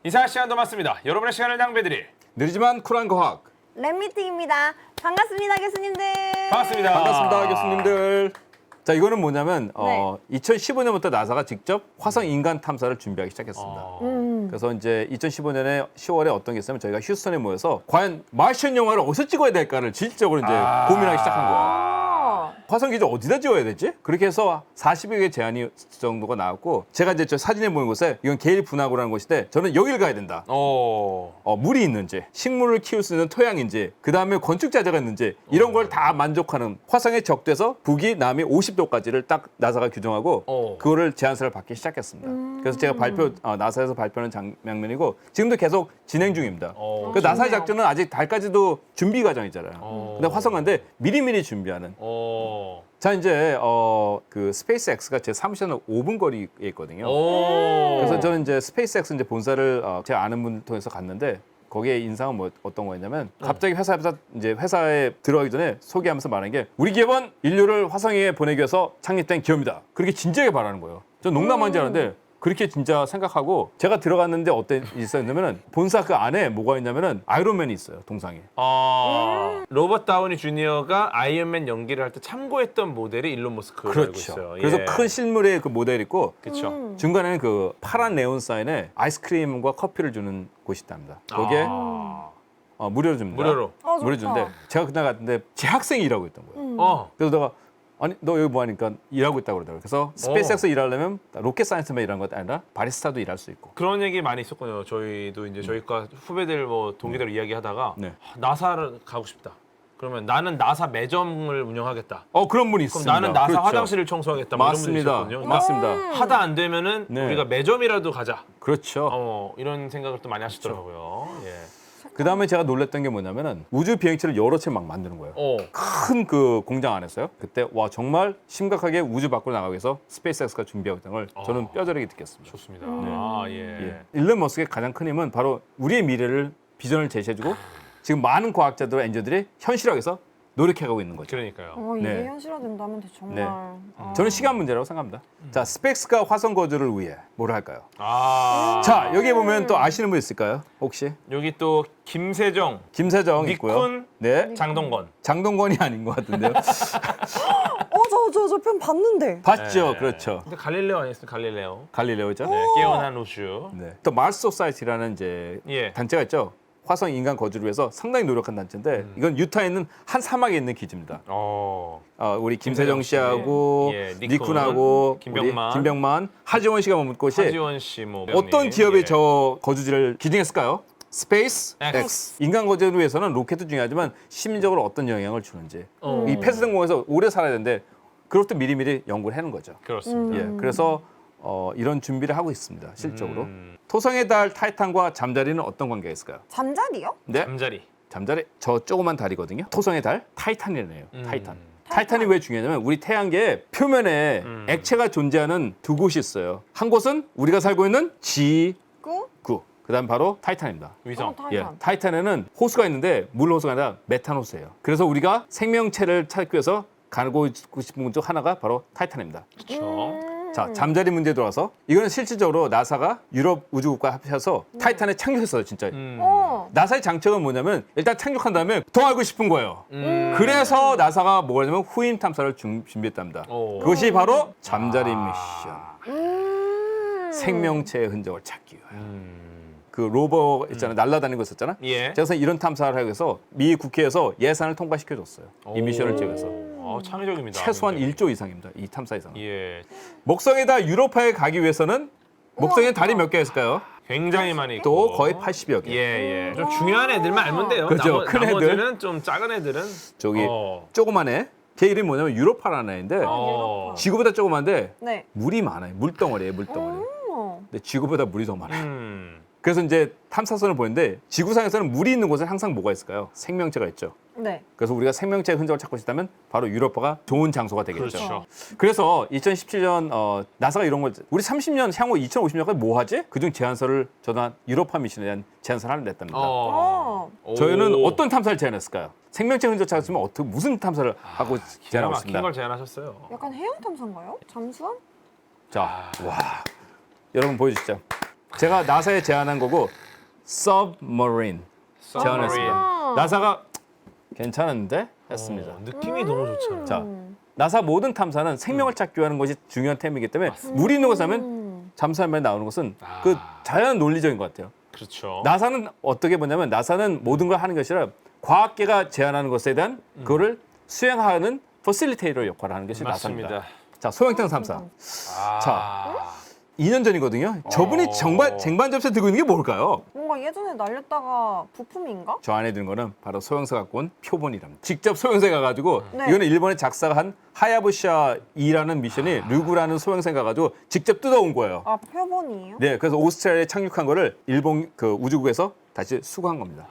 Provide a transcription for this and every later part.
이상한 시간도 많습니다. 여러분의 시간을 낭비해드릴 느리지만 쿨한 과학. 랩미팅입니다. 반갑습니다, 교수님들. 반갑습니다. 반갑습니다, 교수님들. 자, 이거는 뭐냐면 네. 2015년부터 나사가 직접 화성 인간 탐사를 준비하기 시작했습니다. 그래서 이제 2015년에 10월에 어떤 게 있으면 저희가 휴스턴에 모여서 과연 마션 영화를 어디서 찍어야 될까를 질적으로 이제 고민하기 시작한 거예요. 화성 기지 어디다 지어야 되지? 그렇게 해서 40여 개 제안이 정도가 나왔고, 제가 이제 저 사진에 보인 곳에 이건 게일 분화구라는 곳인데 저는 여길 가야 된다. 물이 있는지, 식물을 키울 수 있는 토양인지, 그 다음에 건축 자재가 있는지 이런 걸 다 만족하는 화성에 적돼서 북위, 남위 50도까지를 딱 나사가 규정하고 그거를 제안서를 받기 시작했습니다. 그래서 제가 나사에서 발표하는 장면이고 지금도 계속 진행 중입니다. 그 나사의 작전은 아직 달까지도 준비 과정이잖아요. 근데 화성 가는데 미리미리 준비하는. 자, 이제 그 스페이스X가 제 사무실에는 5분 거리에 있거든요. 그래서 저는 이제 스페이스X 이제 본사를 제 아는 분을 통해서 갔는데 거기에 인상은 뭐 어떤 거였냐면 갑자기 회사에 들어가기 전에 소개하면서 말하는 게 우리 기업은 인류를 화성에 보내기 위해서 창립된 기업이다. 그렇게 진지하게 말하는 거예요. 전 농담한 줄 알았는데 그렇게 진짜 생각하고 제가 들어갔는데 어떤 일이 있었냐면은 본사 그 안에 뭐가 있냐면은 아이론맨이 있어요, 동상에. 로버트 다우니 주니어가 아이언맨 연기를 할 때 참고했던 모델이 일론 머스크로 알고 그렇죠. 있어요. 그래서 큰 실물의 그 모델 있고 그렇죠. 중간에는 그 파란 네온 사인에 아이스크림과 커피를 주는 곳이 있답니다. 거기에 무료로 줍니다. 무료로. 무료 주는데 제가 그날 갔는데 제 학생이 일하고 있던 거예요. 그래서 내가 아니 너 여기 뭐 하니까 일하고 있다고 그러더라고요. 그래서 스페이스X 일하려면 로켓 사이언스만 일하는 것도 아니라 바리스타도 일할 수 있고. 그런 얘기 많이 있었거든요. 저희도 이제 저희과 후배들 뭐 동기들 이야기하다가 네. 나사를 가고 싶다. 그러면 나는 나사 매점을 운영하겠다. 그런 분이 그럼 있습니다. 나는 나사 그렇죠. 화장실을 청소하겠다. 뭐 이런 분들이 맞습니다. 있었거든요. 맞습니다. 하다 안 되면은 네. 우리가 매점이라도 가자. 그렇죠. 이런 생각을 또 많이 하시더라고요. 예. 그 다음에 제가 놀랐던 게 뭐냐면은 우주 비행체를 여러 채 막 만드는 거예요. 큰 그 공장 안에서요. 그때 와 정말 심각하게 우주 밖으로 나가기 위해서 스페이스X가 준비하고 있다는 걸 저는 뼈저리게 느꼈습니다. 좋습니다. 예. 일론 머스크의 가장 큰 힘은 바로 우리의 미래를 비전을 제시해주고 지금 많은 과학자들과 엔지니어들이 현실화해서 노력해가고 있는 거죠. 그러니까요. 이게 네. 현실화된다면 정말. 저는 시간 문제라고 생각합니다. 자, 스페이스가 화성 거주를 위해 뭘 할까요? 자, 자, 여기 보면 또 아시는 분 있을까요? 혹시? 여기 또 김세정, 김세정 있고요. 니쿤, 네. 장동건. 장동건이 아닌 것 같은데요. 저 편 봤는데. 봤죠? 네. 그렇죠. 근데 갈릴레오 아니었어요? 갈릴레오. 갈릴레오죠? 네, 깨어난 우주. 네. 또 마스 소사이티라는 이제 예. 단체가 있죠. 화성 인간 거주를 위해서 상당히 노력한 단체인데 이건 유타에 있는 한 사막에 있는 기지입니다. 우리 김세정 씨하고 예, 니쿤하고 김병만. 우리 김병만, 하지원 씨가 머문 곳이 하지원 씨 뭐. 어떤 기업이 예. 저 거주지를 기증했을까요? 스페이스 X. 인간 거주를 위해서는 로켓도 중요하지만 심리적으로 어떤 영향을 주는지 이 폐쇄된 공간에서 오래 살아야 되는데 그것도 미리미리 연구를 해놓은 거죠. 그렇습니다. 예, 그래서 이런 준비를 하고 있습니다. 실적으로. 토성의 달 타이탄과 잠자리는 어떤 관계가 있을까요? 잠자리요? 네, 잠자리. 잠자리 저 조그만 달이거든요. 토성의 달 타이탄이래요. 타이탄. 타이탄이 왜 중요하냐면 우리 태양계 표면에 액체가 존재하는 두 곳이 있어요. 한 곳은 우리가 살고 있는 지구. 그다음 바로 타이탄입니다. 위성. 예, 타이탄에는 호수가 있는데 물 호수가 아니라 메탄 호수예요. 그래서 우리가 생명체를 찾기 위해서 가고 싶은 곳 중 하나가 바로 타이탄입니다. 그렇죠. 자, 잠자리 문제에 들어와서 이거는 실질적으로 나사가 유럽 우주국과 합쳐서 타이탄에 착륙했어요, 진짜. 나사의 장점은 뭐냐면 일단 착륙한 다음에 더 알고 싶은 거예요. 그래서 나사가 뭐가 냐면 후임 탐사를 준비했답니다. 그것이 바로 잠자리 미션. 생명체의 흔적을 찾기 위하여. 그 로버 있잖아요. 날아다니는 거 있었잖아. 예. 그래서 이런 탐사를 하기 위해서 미 국회에서 예산을 통과시켜줬어요. 이 미션을 찍어서. 창의적입니다. 최소한 굉장히. 1조 이상입니다. 이 탐사 이상은. 예. 목성에다 유로파에 가기 위해서는 목성에 달이 몇 개 있을까요? 굉장히 많이 있고. 또 거의 80여 개. 예. 좀 중요한 애들만 알면 돼요. 그죠. 큰 애들. 나머지는 좀 작은 애들은 저기 조그만 애. 걔 이름이 뭐냐면 유로파라는 애인데 지구보다 조그만데 네. 물이 많아요. 물덩어리예요. 물덩어리. 근데 지구보다 물이 더 많아요. 그래서 이제 탐사선을 보는데 지구상에서는 물이 있는 곳에 항상 뭐가 있을까요? 생명체가 있죠. 네. 그래서 우리가 생명체의 흔적을 찾고 싶다면 바로 유로파가 좋은 장소가 되겠죠. 그렇죠. 그래서 2017년 나사가 이런 걸 우리 30년 향후 2050년까지 뭐 하지? 그중 제안서를 저는 유로파 미션에 대한 제안서를 하나 냈답니다. 저희는 어떤 탐사를 제안했을까요? 생명체 흔적 찾았으면 어떻게 무슨 탐사를 하고 제안하고 막힌 있습니다. 걸 제안하셨어요. 약간 해양 탐사인가요? 잠수함? 자, 와, 여러분 보여주시죠. 제가 나사에 제안한 거고 submarine 제안했습니다. 나사가 괜찮은데 했습니다. 느낌이 너무 좋잖아요. 자, 나사 모든 탐사는 생명을 찾기 위한 것이 중요한 템이기 때문에 물이 있는 곳에 하면 잠수함에 나오는 것은 그 자연 논리적인 것 같아요. 그렇죠. 나사는 어떻게 보냐면 나사는 모든 걸 하는 것이 아니라 과학계가 제안하는 것에 대한 그거를 수행하는 퍼실리테이터 역할을 하는 것이 맞습니다. 나사입니다. 자, 소형탄 3사. 아. 자, 2년 전이거든요. 저분이 쟁반 접시에 들고 있는 게 뭘까요? 뭔가 예전에 날렸다가 부품인가? 저 안에 드는 거는 바로 소형사 갖고 온 표본이랍니다. 직접 소형사에 가가지고 네. 이거는 일본에 작사가 한 하야부샤 2라는 미션이 류구라는 소형사에 가가지고 직접 뜯어온 거예요. 아, 표본이에요? 네, 그래서 오스트레일리아에 착륙한 거를 일본 그 우주국에서 다시 수거한 겁니다.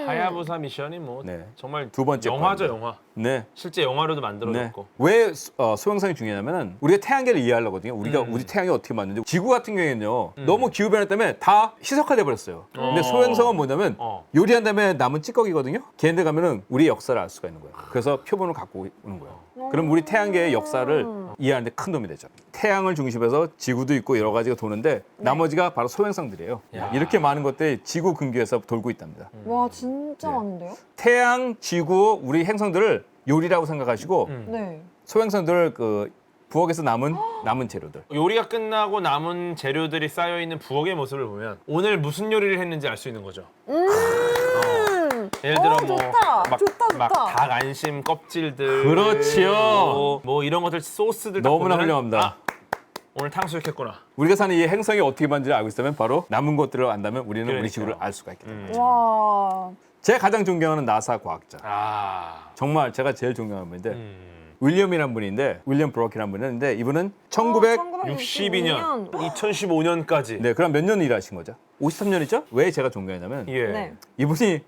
하야부사 미션이 뭐 네. 정말 두 번째 영화죠, 거입니다. 영화. 네. 실제 영화로도 네. 만들어졌고. 왜 소형상이 중요하냐면은 우리가 태양계를 이해하려거든요. 우리 태양이 어떻게 맞는지. 지구 같은 경우에는요. 너무 기후 변화 때문에 다 희석화돼 버렸어요. 근데 소형성은 뭐냐면 요리한 다음에 남은 찌꺼기거든요. 걔네들 가면은 우리의 역사를 알 수가 있는 거예요. 그래서 표본을 갖고 오는 거예요. 그럼 우리 태양계의 역사를 이해하는데 큰 도움이 되죠. 태양을 중심해서 지구도 있고 여러 가지가 도는데 나머지가 바로 소행성들이에요. 이렇게 많은 것들이 지구 근교에서 돌고 있답니다. 와, 진짜 네. 많은데요? 태양, 지구, 우리 행성들을 요리라고 생각하시고 네. 소행성들을 그 부엌에서 남은 재료들. 요리가 끝나고 남은 재료들이 쌓여 있는 부엌의 모습을 보면 오늘 무슨 요리를 했는지 알 수 있는 거죠. 예를 들어 뭐 좋다. 막, 좋다. 막 닭 안심 껍질들, 그렇지요. 뭐 이런 것들 소스들 딱 너무나 보면은 훌륭합니다. 아, 오늘 탕수육했구나. 우리가 사는 이 행성이 어떻게 만드는지 알고 있으면 바로 남은 것들을 안다면 우리는 그러니까요. 우리 지구를 알 수가 있기 때문에. 와. 제가 가장 존경하는 나사 과학자. 아, 정말 제가 제일 존경하는 분인데 윌리엄이라는 분인데 윌리엄 브로키라는 분인데 이분은 62년, 2015년까지. 네, 그럼 몇 년 일하신 거죠? 53년이죠? 왜 제가 존경했냐면 예. 네. 이분이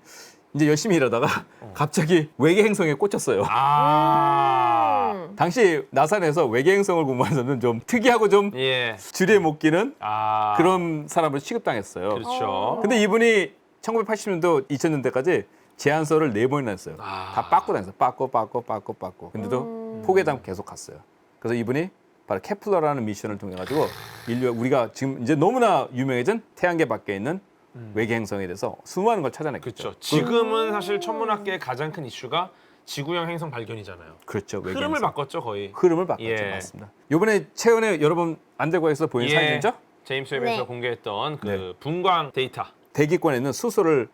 이제 열심히 일하다가 갑자기 외계 행성에 꽂혔어요. 아, 당시 나사 내에서 외계 행성을 공부하는 좀 특이하고 좀 예. 줄에 못 끼는 아, 그런 사람을 취급당했어요. 그렇죠. 근데 이분이 1980년도 2000년대까지 제안서를 4번이나 했어요. 다 빠꾸 다녔어요. 빠꾸. 근데도 포기하다 계속 갔어요. 그래서 이분이 바로 케플러라는 미션을 통해 가지고 인류 우리가 지금 이제 너무나 유명해진 태양계 밖에 있는 외계 행성에 대해서 수많은 걸 찾아냈겠죠. 그렇죠. 지금은 사실 천문학계의 가장 큰 이슈가 지구형 행성 발견이잖아요. 그렇죠. 외계 흐름을 행성. 바꿨죠, 거의. 흐름을 바꿨죠. 예. 맞습니다. 이번에 최근에 여러분 안대과에서 보인 사진이죠? 제임스 웹에서 네. 공개했던 그 네. 분광 데이터. 대기권에 있는 수소를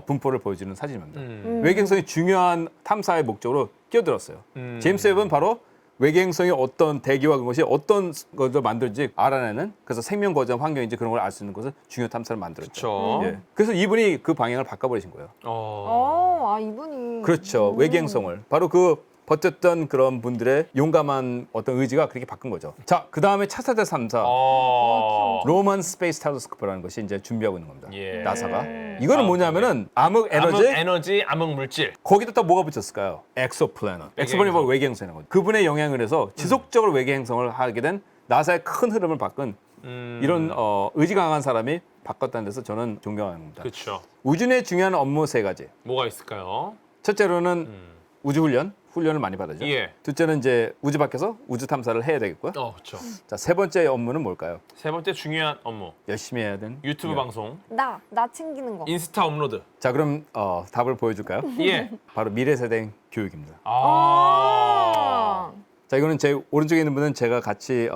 분포를 보여주는 사진입니다. 외계 행성이 중요한 탐사의 목적으로 끼어들었어요. 제임스 웹은 바로 외계 행성이 어떤 대기와 그것이 어떤 것을 만들지 알아내는 그래서 생명 거점 환경인지 그런 걸 알 수 있는 것을 중요 탐사를 만들었죠. 그렇죠. 예. 그래서 이분이 그 방향을 바꿔버리신 거예요. 아, 이분이. 그렇죠. 외계 행성을 바로 그 버텼던 그런 분들의 용감한 어떤 의지가 그렇게 바꾼 거죠. 자, 그 다음에 차세대 3사 로만 스페이스 텔레스코프라는 것이 이제 준비하고 있는 겁니다. 예. 나사가. 이거는 뭐냐면은 암흑 에너지 암흑 물질. 거기다 또 뭐가 붙였을까요? 엑소플래닛. 엑소플래닛이 바로 외계 행성이라는 거죠. 그분의 영향을 해서 지속적으로 외계 행성을 하게 된 나사의 큰 흐름을 바꾼 이런 의지 강한 사람이 바꿨다는 데서 저는 존경합니다. 그렇죠. 우주의 중요한 업무 3가지. 뭐가 있을까요? 첫째로는 우주 훈련을 많이 받아죠. 예. 둘째는 이제 우주 밖에서 우주 탐사를 해야 되겠고요. 그렇죠. 자, 세 번째 업무는 뭘까요? 세 번째 중요한 업무. 열심히 해야 되는 유튜브 방송, 나 챙기는 거. 인스타 업로드. 자, 그럼 답을 보여줄까요? 예. 바로 미래 세대 교육입니다. 아. 자, 이거는 제 오른쪽에 있는 분은 제가 같이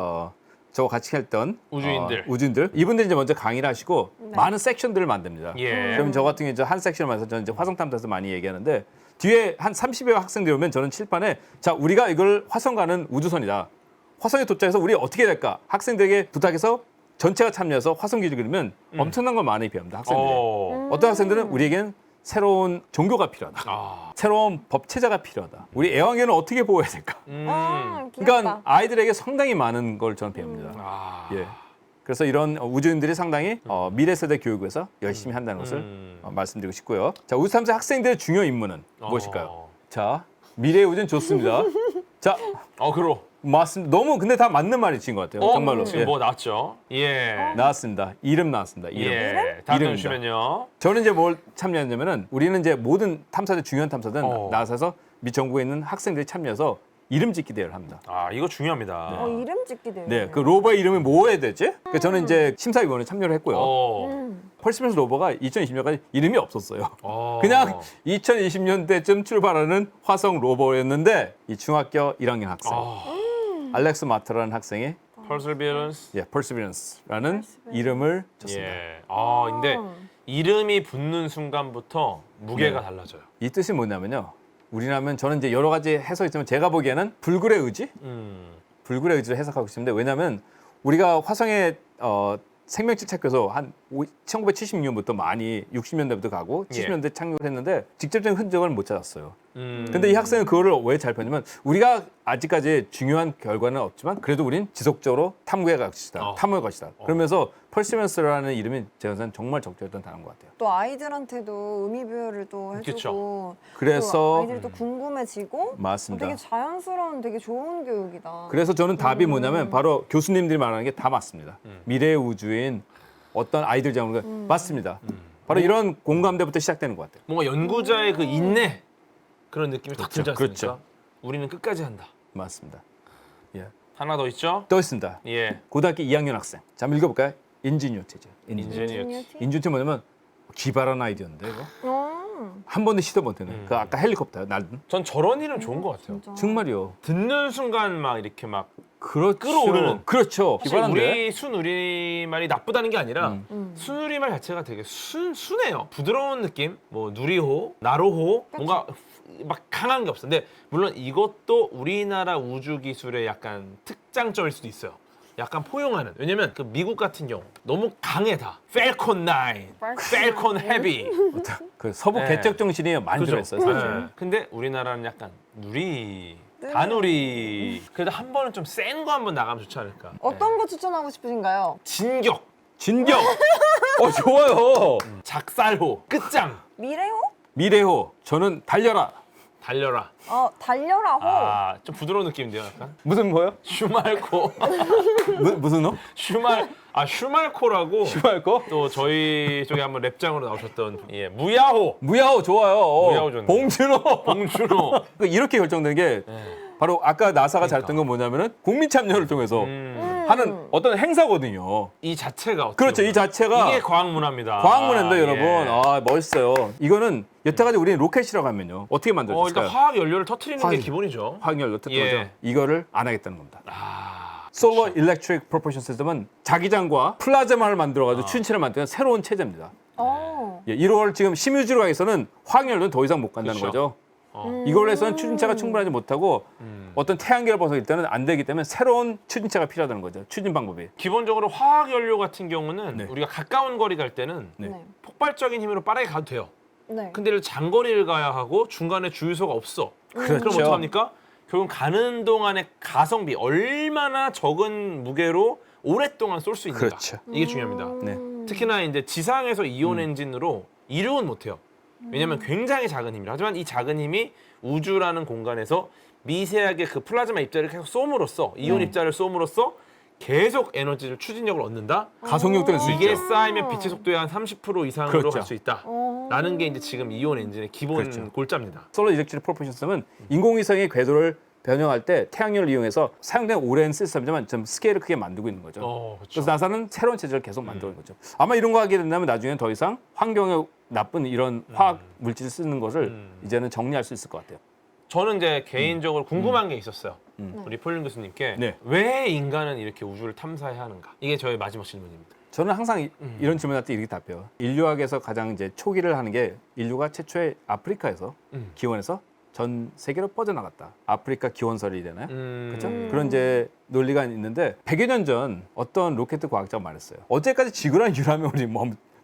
저와 같이 했던 우주인들 이분들이 이제 먼저 강의를 하시고 많은 섹션들을 만듭니다. 예. 그럼 저 같은 경우 이제 한 섹션을 만들어서 저는 이제 화성 탐사에서 많이 얘기하는데 뒤에 한 30여 학생들이 오면 저는 칠판에 자, 우리가 이걸 화성 가는 우주선이다. 화성에 도착해서 우리 어떻게 해야 될까? 학생들에게 부탁해서 전체가 참여해서 화성 기지를 그리면 엄청난 걸 많이 배웁니다. 학생들이. 어떤 학생들은 우리에겐 새로운 종교가 필요하다. 새로운 법체자가 필요하다. 우리 애완견을 어떻게 보호해야 될까? 귀엽다. 그러니까 아이들에게 상당히 많은 걸 저는 배웁니다. 예. 그래서 이런 우주인들이 상당히 미래 세대 교육에서 열심히 한다는 것을 말씀드리고 싶고요. 자, 우주 탐사 학생들의 중요 임무는 무엇일까요? 자, 미래 우주는 좋습니다. 자, 그럼. 맞습니다. 너무 근데 다 맞는 말이신 것 같아요. 정말로. 지금 예. 뭐 나왔죠? 예. 나왔습니다. 이름 나왔습니다. 이름. 예. 다음 이름입니다. 주시면요. 저는 이제 뭘 참여했냐면은 우리는 이제 모든 탐사들 중요한 탐사든 나사에서 미 전국에 있는 학생들이 참여해서 이름 짓기 대회를 합니다. 아, 이거 중요합니다. 이름 짓기 대회. 네, 그 로버의 이름이 뭐 해야 되지? 그래서 저는 이제 심사위원에 참여를 했고요. 펄시면서 로버가 2020년까지 이름이 없었어요. 그냥 2020년대쯤 출발하는 화성 로버였는데 이 중학교 1학년 학생 알렉스 마트라는 학생이 Perseverance. Perseverance라는 이름을 줬습니다. 예. 아, 근데 이름이 붙는 순간부터 무게가 달라져요. 이 뜻이 뭐냐면요. 우리라면 저는 이제 여러 가지 해석이 있지만 제가 보기에는 불굴의 의지? 불굴의 의지를 해석하고 싶은데 왜냐하면 우리가 화성에 생명체 찾기에서 한 1976년부터 많이 60년대부터 가고 70년대 착륙을 했는데 직접적인 흔적을 못 찾았어요. 근데 이 학생은 그거를 왜 잘 폈냐면 우리가 아직까지 중요한 결과는 없지만 그래도 우린 지속적으로 탐구해 것이다. 탐구해 것이다. 그러면서 펄시면스라는 이름이 제 생각엔 정말 적절했던 단어인 것 같아요. 또 아이들한테도 의미부여를 또 해주고 그쵸. 그래서 또 아이들도 궁금해지고 맞습니다. 되게 자연스러운 되게 좋은 교육이다. 그래서 저는 답이 뭐냐면 바로 교수님들이 말하는 게 다 맞습니다. 미래의 우주인 어떤 아이들 잡는 거 맞습니다. 바로 이런 공감대부터 시작되는 것 같아요. 뭔가 연구자의 그 인내 그런 느낌이 딱 들지 않습니까? 그렇죠. 우리는 끝까지 한다. 맞습니다. 예. 하나 더 있죠? 또 있습니다. 예. 고등학교 2학년 학생. 자, 한번 읽어볼까요? 인지니어티죠. 인지니어티. 인지니어티 뭐냐면 기발한 아이디어인데 이거 음, 한 번도 시도 못했네. 그 아까 헬리콥터요, 날든. 전 저런 일은 좋은 것 같아요. 진짜. 정말요. 듣는 순간 막 이렇게 막 그렇죠. 끌어오르는. 그렇죠. 사실 기발한데. 우리 순우리말이 나쁘다는 게 아니라 순우리말 자체가 되게 순해요. 부드러운 느낌, 뭐 누리호, 나로호, 뭔가 막 강한 게 없어. 근데 물론 이것도 우리나라 우주 기술의 약간 특장점일 수도 있어요. 약간 포용하는. 왜냐면 그 미국 같은 경우 너무 강해 다. 펠콘 9, 펠콘 헤비. 그 서부 네. 개척 정신이 많이 그죠? 들어있어요, 사실. 네. 근데 우리나라는 약간 누리, 다누리. 그래도 한 번은 좀 센 거 한번 나가면 좋지 않을까. 어떤 거 추천하고 싶으신가요? 진격, 진격. 좋아요. 작살호, 끝장, 미래호? 미래호. 저는 달려라. 달려라. 달려라호. 아, 좀 부드러운 느낌인데요, 약간. 무슨 뭐요? 슈말코. 무슨 호? 슈말코라고 슈말코? 또 저희 쪽에 한번 랩장으로 나오셨던 무야호. 무야호 좋아요. 무야호 좋네. 봉준호. 봉준호. 이렇게 결정된 게 바로 아까 나사가 잘했던 건 뭐냐면은 국민 참여를 통해서 하는 어떤 행사거든요. 이 자체가 어떻게 그렇죠. 보면 이 자체가 이게 과학문화입니다. 과학문화인데 아, 여러분. 예. 아, 멋있어요. 이거는 여태까지 우리는 로켓이라고 하면요. 어떻게 일단 만들어졌을까요? 화학 연료를 터트리는 게 화학- 기본이죠. 화학연료 터뜨죠. 예. 이거를 안 하겠다는 겁니다. 아, 솔러 일렉트릭 프로포션 시스템은 자기장과 플라즈마를 만들어가지고 추진체를 만드는 새로운 체제입니다. 예, 이걸 지금 심유지로 가에서는 화학연료는 더 이상 못 간다는 그렇죠. 거죠. 이걸로 해서는 추진체가 충분하지 못하고 어떤 태양계를 벗어날 때는 안 되기 때문에 새로운 추진체가 필요하다는 거죠. 추진 방법이. 기본적으로 화학 연료 같은 경우는 네. 우리가 가까운 거리 갈 때는 네. 네. 폭발적인 힘으로 빠르게 가도 돼요. 네. 근데 장거리를 가야 하고 중간에 주유소가 없어. 그렇죠. 그럼 어떡합니까? 결국 가는 동안의 가성비 얼마나 적은 무게로 오랫동안 쏠 수 있는가. 그렇죠. 이게 중요합니다. 네. 특히나 이제 지상에서 이온 엔진으로 이륙은 못해요. 왜냐하면 굉장히 작은 힘이라. 하지만 이 작은 힘이 우주라는 공간에서 미세하게 그 플라즈마 입자를 계속 쏘므로써 이온 입자를 쏘므로써 계속 에너지를 추진력을 얻는다. 가속력도 수 이게 있죠. 쌓이면 빛의 속도의 한 30% 이상으로 그렇죠. 갈 수 있다. 라는 게 이제 지금 이온 엔진의 기본 그렇죠. 골자입니다. 솔러 일렉트릭 프로포션 시스템은 인공위성의 궤도를 변형할 때 태양열을 이용해서 사용된 오랜 시스템이지만 좀 스케일을 크게 만들고 있는 거죠. 그렇죠. 그래서 나사는 새로운 체제를 계속 만들고 있는 거죠. 아마 이런 거 하게 된다면 나중에 더 이상 환경에 나쁜 이런 화학 물질을 쓰는 것을 이제는 정리할 수 있을 것 같아요. 저는 이제 개인적으로 궁금한 게 있었어요. 우리 폴린 교수님께 네. 왜 인간은 이렇게 우주를 탐사해야 하는가? 이게 저의 마지막 질문입니다. 저는 항상 이런 질문할 때 이렇게 답해요. 인류학에서 가장 이제 초기를 하는 게 인류가 최초에 아프리카에서 기원해서 전 세계로 뻗어나갔다. 아프리카 기원설이 되나요? 그렇죠? 그런 이제 논리가 있는데 100여 년 전 어떤 로켓 과학자가 말했어요. 어제까지 지구란 유라면 우리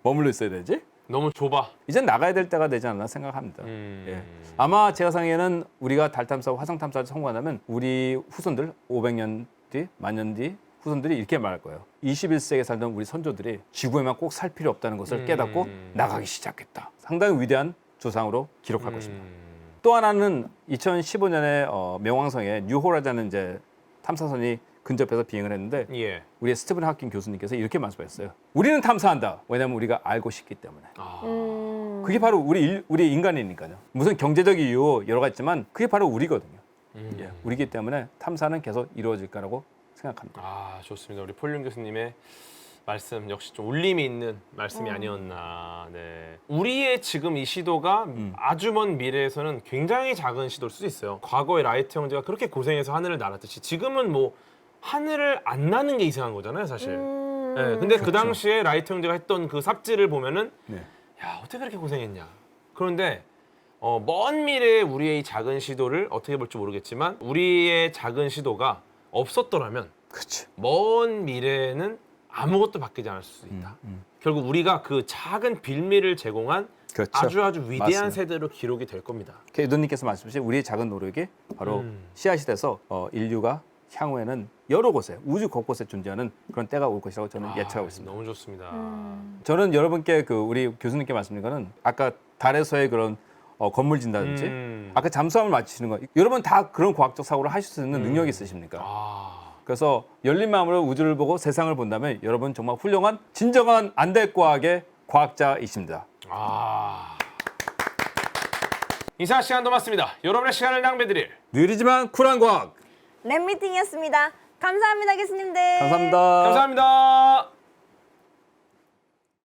머물러 있어야 되지? 너무 좁아. 이젠 나가야 될 때가 되지 않나 생각합니다. 예. 아마 제가 생각에는 우리가 달 탐사, 화성 탐사를 성공한다면 우리 후손들 500년 뒤, 만년 뒤 후손들이 이렇게 말할 거예요. 21세기에 살던 우리 선조들이 지구에만 꼭 살 필요 없다는 것을 깨닫고 나가기 시작했다. 상당히 위대한 조상으로 기록할 것입니다. 또 하나는 2015년에 명왕성에 뉴호라이즈는 이제 탐사선이 근접해서 비행을 했는데 예. 우리 스티븐 하킹 교수님께서 이렇게 말씀하셨어요. 우리는 탐사한다. 왜냐하면 우리가 알고 싶기 때문에. 그게 바로 우리 인간이니까요. 무슨 경제적 이유 여러 가지 있지만 그게 바로 우리거든요. 예, 우리기 때문에 탐사는 계속 이루어질 거라고 생각합니다. 아, 좋습니다. 우리 폴륜 교수님의 말씀 역시 좀 울림이 있는 말씀이 아니었나. 네. 우리의 지금 이 시도가 아주 먼 미래에서는 굉장히 작은 시도일 수도 있어요. 과거에 라이트 형제가 그렇게 고생해서 하늘을 날았듯이 지금은 뭐 하늘을 안 나는 게 이상한 거잖아요, 사실. 네, 근데 그 당시에 라이트 형제가 했던 그 삽질을 보면은 네. 야, 어떻게 그렇게 고생했냐. 그런데 먼 미래에 우리의 이 작은 시도를 어떻게 볼지 모르겠지만 우리의 작은 시도가 없었더라면 그렇죠. 먼 미래에는 아무것도 바뀌지 않을 수 있다. 결국 우리가 그 작은 빌미를 제공한 그렇죠. 아주 위대한 맞습니다. 세대로 기록이 될 겁니다. 유도님께서 말씀하신 우리의 작은 노력이 바로 씨앗이 돼서 인류가 향후에는 여러 곳에 우주 곳곳에 존재하는 그런 때가 올 것이라고 저는 예측하고 있습니다. 너무 좋습니다. 저는 여러분께 그 우리 교수님께 말씀드린 거는 아까 달에서의 그런 건물 진다든지 아까 잠수함을 맞추시는 거 여러분 다 그런 과학적 사고를 하실 수 있는 능력이 있으십니까? 아, 그래서 열린 마음으로 우주를 보고 세상을 본다면 여러분 정말 훌륭한 진정한 안될 과학의 과학자이십니다. 아. 인사 시간 남았습니다. 여러분의 시간을 낭비드릴 느리지만 쿨한 과학. 랩미팅이었습니다. 감사합니다, 교수님들. 감사합니다. 감사합니다.